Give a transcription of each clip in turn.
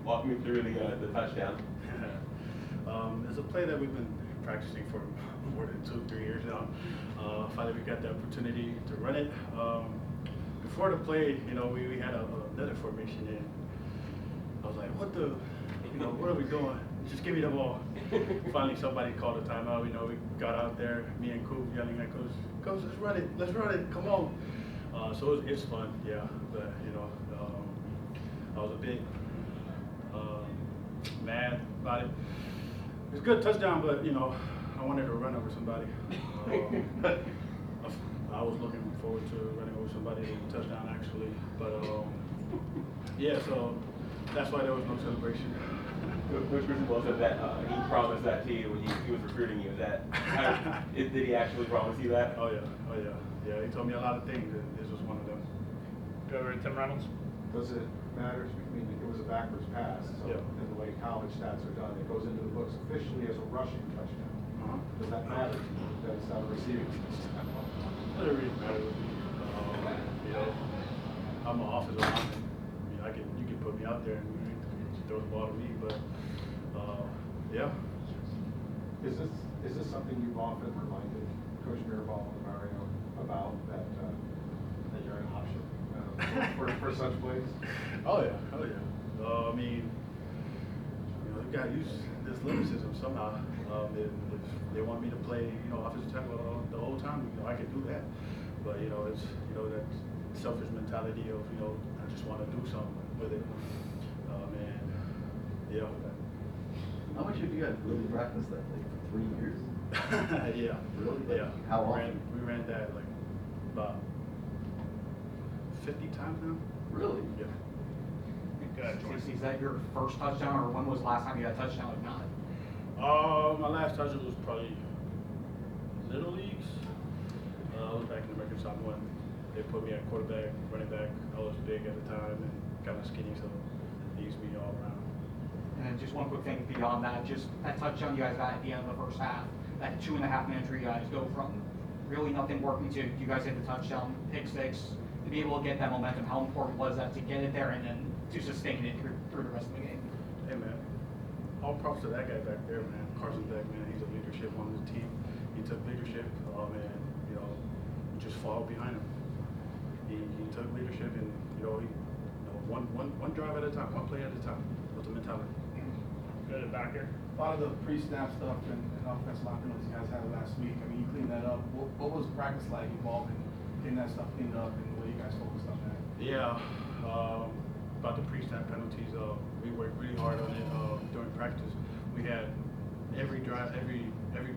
walk me through the touchdown. It's a play that we've been practicing for more than 2-3 years now. Finally, we got the opportunity to run it. Before the play, we had another formation, and I was like, what are we doing? Just give me the ball. Finally, somebody called a timeout. We got out there, me and Coop yelling at Coach, let's run it, come on. So it's fun, yeah. But I was a bit mad about it. It's a good touchdown, but I wanted to run over somebody. I was looking forward to running over somebody in a touchdown actually, but yeah. So that's why there was no celebration. Coach Griswold said that he promised that to you when he was recruiting you. Did he actually promise you that? Oh yeah. He told me a lot of things, and this was one of them. Go over to Tim Reynolds. Does it matter? I mean, it was a backwards pass, so in the way college stats are done, it goes into the books officially as a rushing touchdown. Does that matter? That it's not a receiving touchdown? It doesn't really matter with me. I'm an offensive lineman. You can put me out there and throw the ball to me, but yeah. Is this something you've often reminded Coach Mirabal and Mario about, that you're an option for such plays? Oh yeah. I mean, you got to use this lyricism somehow. If they want me to play, offensive tackle the whole time, I can do that. But it's that selfish mentality of I just want to do something with it. And yeah. How much have you guys really practiced that, like, for 3 years? Yeah. Really? Like, Yeah. how often? We ran that like about 50 times now. Really? Yeah. Is that your first touchdown, or when was the last time you had a touchdown? If not, My last touchdown was probably Little Leagues. I was back in the American Soccer when they put me at quarterback, running back. I was big at the time and kind of skinny, so they used me all around. and then just one quick thing beyond that, just that touchdown you guys got at the end of the first half, that 2.5 minutes where you guys go from really nothing working to you guys hit the touchdown, pick six, to be able to get that momentum. How important was that to get it there and then to sustain it through the rest of the game? Hey man, all props to that guy back there, man. Carson Beck, man, he's a leadership on the team. He took leadership, and just followed behind him. He took leadership, and one drive at a time, one play at a time. With the mentality. Go to the back here. A lot of the pre-snap stuff and offensive line penalties you guys had last week. I mean, you cleaned that up. What was practice like involved in getting that stuff cleaned up, and what you guys focused on that? Yeah, about the pre-snap penalties, we worked really hard on it during practice. We had every drive, every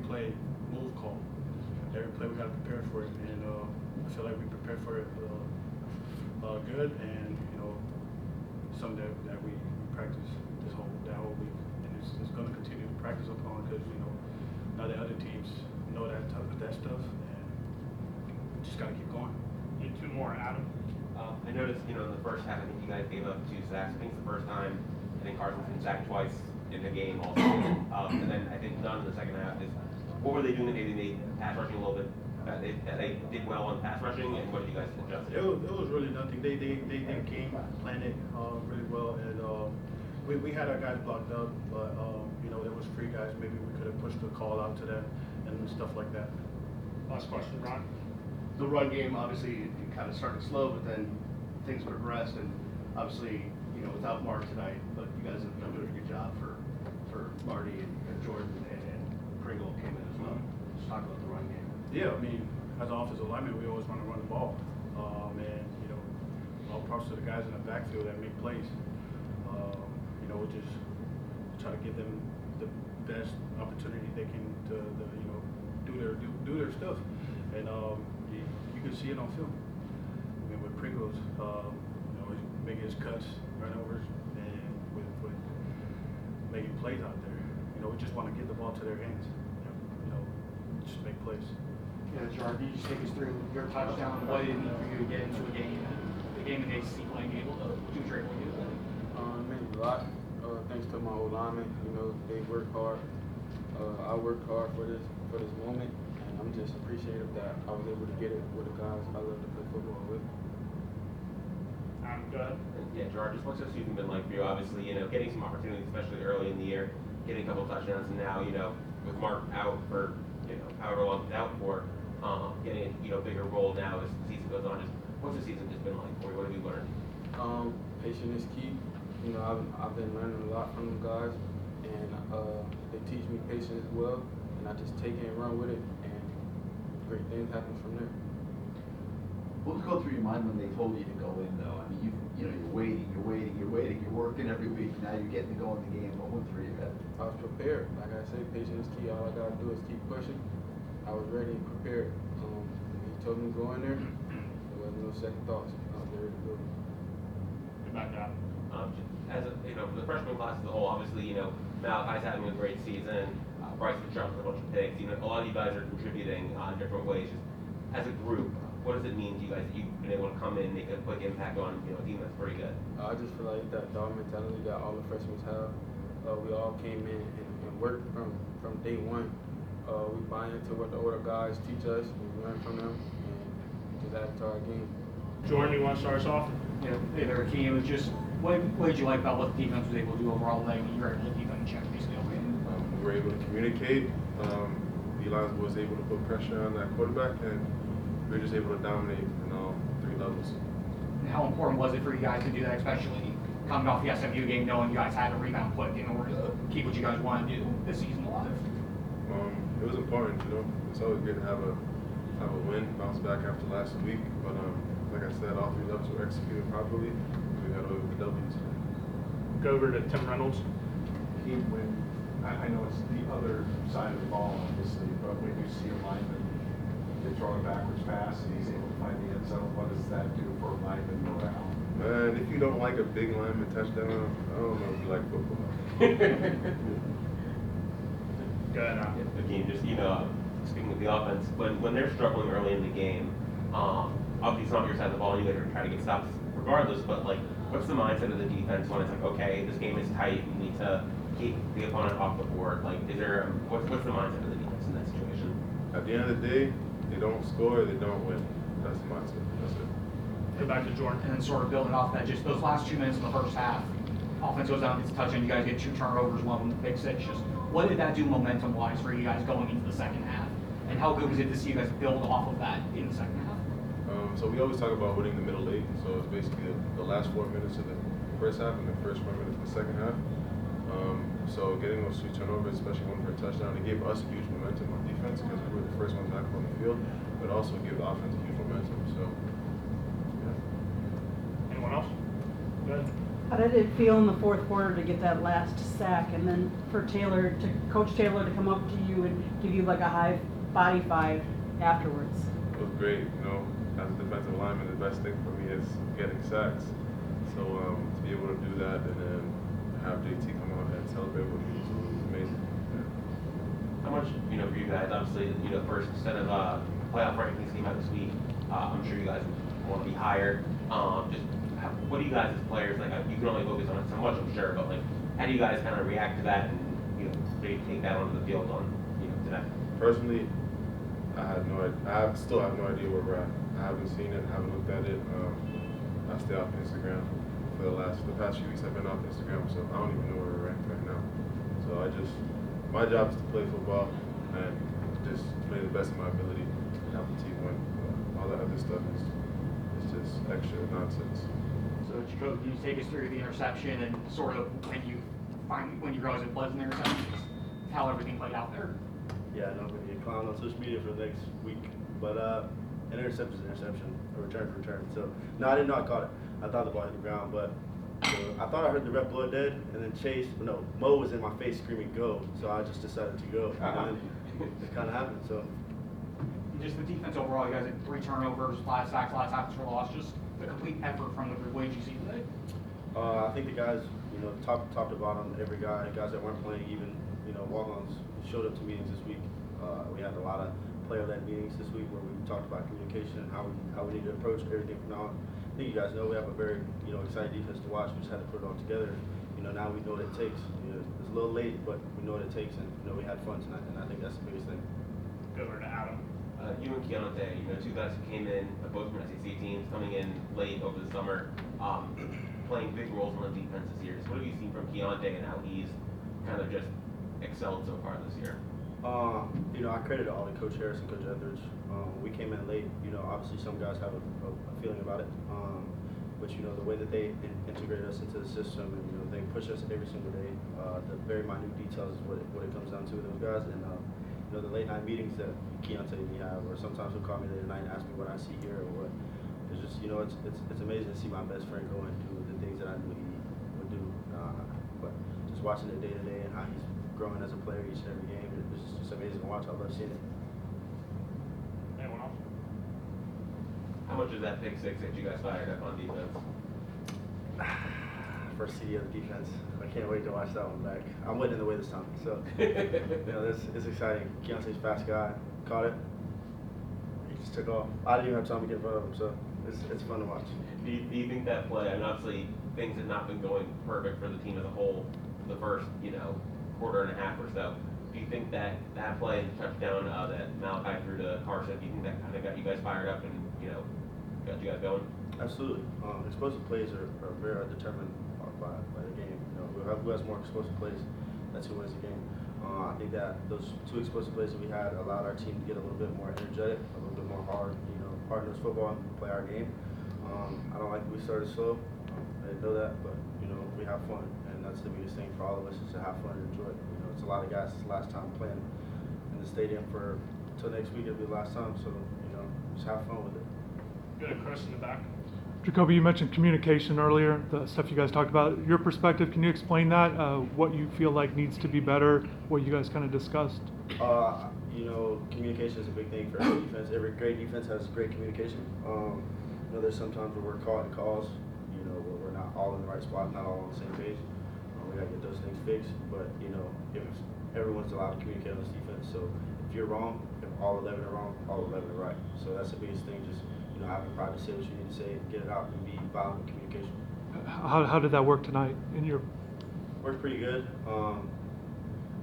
play move call. Every play we got to prepare for it, and I feel like we prepared for it good, and something that we practiced that whole week, and it's going to continue to practice upon, because now the other teams know that stuff, and we just got to keep going. Need 2 more, Adam. I noticed, in the first half, I think you guys gave up 2 sacks. I think it's the first time. I think Carson's been sacked twice in the game also. And then I think none in the second half. What were they doing that maybe made pass rushing a little bit? They did well on pass rushing, and what did you guys adjust to? It was really nothing. They game planned it really well, and we had our guys blocked up, but there was free guys. Maybe we could have pushed the call out to them and stuff like that. Last question, Ron. The run game, obviously, it kind of started slow, but then things progressed, and obviously, without Mark tonight, but you guys have done a really good job for Marty and Jordan, and Pringle came in as well. Just talk about the run game. Yeah, I mean, as an offensive lineman, we always want to run the ball, and all props to the guys in the backfield that make plays. We just try to give them the best opportunity they can to do their stuff, and you can see it on film. I mean, with Pringles, he's making his cuts, turnovers, and with making plays out there. We just want to get the ball to their hands. Just make plays. Yeah, Girard, can you just take us through your touchdown? What did it mean for you to get into a game, the game against being able to do trade what you did? It meant a lot. Thanks to my old linemen, they worked hard. I worked hard for this moment, and I'm just appreciative that I was able to get it with the guys I love to play football with. Go ahead. Yeah, Gerard, just what's this season been like for you? Obviously, getting some opportunities, especially early in the year, getting a couple touchdowns, and now, with Mark out for, however long he's out for, getting a bigger role now as the season goes on. Just what's the season just been like for you? What have you learned? Patience is key. I've been learning a lot from them guys, and they teach me patience as well, and I just take it and run with it, and great things happen from there. What was going through your mind when they told you to go in, though? I mean, you're waiting, you're working every week. Now you're getting to go in the game. What went through your head? I was prepared. Like I say, patience is key. All I gotta do is keep pushing. I was ready and prepared. He told me to go in there. There wasn't no second thoughts. I was ready to go. Get back down. As for the freshman class as a whole, obviously, Malachi's having a great season. Bryce jumped a bunch of picks. A lot of you guys are contributing in different ways. Just as a group, what does it mean to you guys that you've been able to come in and make a quick impact on a team that's pretty good? I just feel like that dog mentality that all the freshmen have. We all came in and worked from day one. We buy into what the older guys teach us. We learn from them and just add to our game. Jordan, you want to start us off? Yeah, hey there, Akheem. It was just, what did you like about what the defense was able to do overall today? You were able to keep them in check basically all game. We were able to communicate. Eli was able to put pressure on that quarterback, and we were just able to dominate in all three levels. And how important was it for you guys to do that, especially coming off the SMU game, knowing you guys had to rebound quick in order to keep what you guys want to do this season alive? It was important, It's always good to have a win, bounce back after last week. But like I said, all three levels were executed properly. We got away with the W's. Go over to Tim Reynolds. When I know it's the other side of the ball, obviously, but when you see a lineman they throw a backwards pass and he's able to find the end zone, what does that do for lineman morale? Man, if you don't like a big lineman touchdown, I don't know if you like football. Go ahead, Adam. Again, just speaking of the offense, when they're struggling early in the game, obviously it's not your side of the ball. You guys are trying to get stops regardless. But what's the mindset of the defense when it's like, okay, this game is tight, we need to keep the opponent off the board? Is there what's the mindset of the defense in that situation? At the end of the day, they don't score, they don't win. That's the mindset. That's it. Go back to Jordan. And then sort of building off that, just those last 2 minutes in the first half, offense goes down, gets a touchdown, you guys get 2 turnovers, one of them big six. Just what did that do momentum-wise for you guys going into the second half? And how good was it to see you guys build off of that in the second half? So we always talk about winning the middle eight. So it's basically the last 4 minutes of the first half and the first 4 minutes of the second half. So getting those 2 turnovers, especially one for a touchdown, it gave us a huge momentum on defense because we were the first ones back on the field, but also gave the offense a huge momentum. So, yeah. Anyone else? Go ahead. How did it feel in the fourth quarter to get that last sack, and then for Coach Taylor to come up to you and give you like a high body five afterwards? It was great. As a defensive lineman, the best thing for me is getting sacks. So to be able to do that and then have JT come out and celebrate with me was amazing. Yeah. How much, for you guys, obviously, first set of playoff rankings came out this week. I'm sure you guys want to be higher. What do you guys as players, you can only focus on it so much, I'm sure, but how do you guys kind of react to that and, maybe take that onto the field on, today? Personally, I still have no idea where we're at. I haven't seen it, haven't looked at it. I stay off Instagram for the past few weeks. I've been off Instagram, so I don't even know where we're ranked right now. So my job is to play football and just play the best of my ability and help the team win. All that other stuff is just extra nonsense. So Jakobe, can you take us through the interception and sort of when you realize it was an interception, just how everything played out there? Yeah, I'm going to get clowned on social media for the next week. But an interception is an interception, a return is a return. So, no, I did not caught it. I thought the ball hit the ground, but I thought I heard the ref blow it dead, and then Mo was in my face screaming go, so I just decided to go. And it kind of happened, so. Just the defense overall, you guys had 3 turnovers, 5 sacks, a lot of tackles for loss, just the complete effort from the group. What did you see today? I think the guys, top to bottom, every guy, guys that weren't playing, even, walk-ons, showed up to meetings this week. We had a lot of player-led meetings this week where we talked about communication and how we need to approach everything from now on. I think you guys know we have a very, exciting defense to watch. We just had to put it all together. Now we know what it takes. It's a little late, but we know what it takes, and we had fun tonight, and I think that's the biggest thing. Go over to Adam. You and Keontae, 2 guys who came in, both from SEC teams, coming in late over the summer. playing big roles on the defense this year. So what have you seen from Keontae and how he's kind of just excelled so far this year? You know, I credit all to Coach Harris and Coach Etheridge. We came in late. You know, obviously some guys have a feeling about it, but you know the way that they integrate us into the system, and you know they push us every single day. The very minute details is what it comes down to with those guys, and you know the late night meetings that Keontae and me have, or sometimes he'll call me late at night and ask me what I see here or what. It's just, you know, it's amazing to see my best friend go and do the things that I knew he would do. But just watching it day to day and how he's growing as a player each and every game, it's just amazing to watch. I love seeing it. Anyone else? How much is that pick six that you guys fired up on defense? First CD of the defense. I can't wait to watch that one back. I'm winning the way this time, so you know it's exciting. Keontae's a fast guy. Caught it. He just took off. I didn't even have time to get in front of him, so it's fun to watch. Do you think that play? I mean, obviously things have not been going perfect for the team as a whole the first, you know, quarter and a half or so. Do you think that play and touchdown that Malachi threw to Carson, do you think that kind of got you guys fired up and, you know, got you guys going? Absolutely. Explosive plays are very determined by the game. You know, who has more explosive plays, that's who wins the game. I think that those two explosive plays that we had allowed our team to get a little bit more energetic, a little bit more hard-nosed football and play our game. I don't like that we started slow. I didn't know that, but you know, we have fun, and that's the biggest thing for all of us is to have fun and enjoy it. You know, it's a lot of guys. It's the last time playing in the stadium until next week. It'll be the last time, so you know, just have fun with it. Good, Chris in the back. Jakobe, you mentioned communication earlier, the stuff you guys talked about. Your perspective, can you explain that? What you feel like needs to be better, what you guys kind of discussed? You know, communication is a big thing for every defense. Every great defense has great communication. You know, there's sometimes where we're caught in calls, you know, where we're not all in the right spot, not all on the same page. We got to get those things fixed. But, you know, if everyone's allowed to communicate on this defense, so if you're wrong, if all 11 are wrong, all 11 are right. So that's the biggest thing, just, you know, having pride to say what you need to say, get it out, and be violent in communication. How did that work tonight in your? Worked pretty good.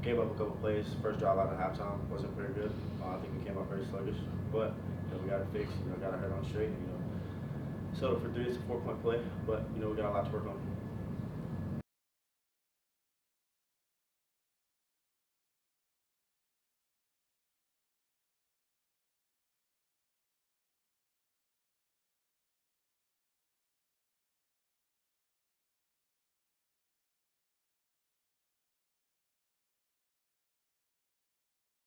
Gave up a couple plays. First drive out of halftime wasn't very good. I think we came out very sluggish, but you know, we got it fixed. You know, got our head on straight. You know, settled for 3. It's a 4-point play, but you know, we got a lot to work on.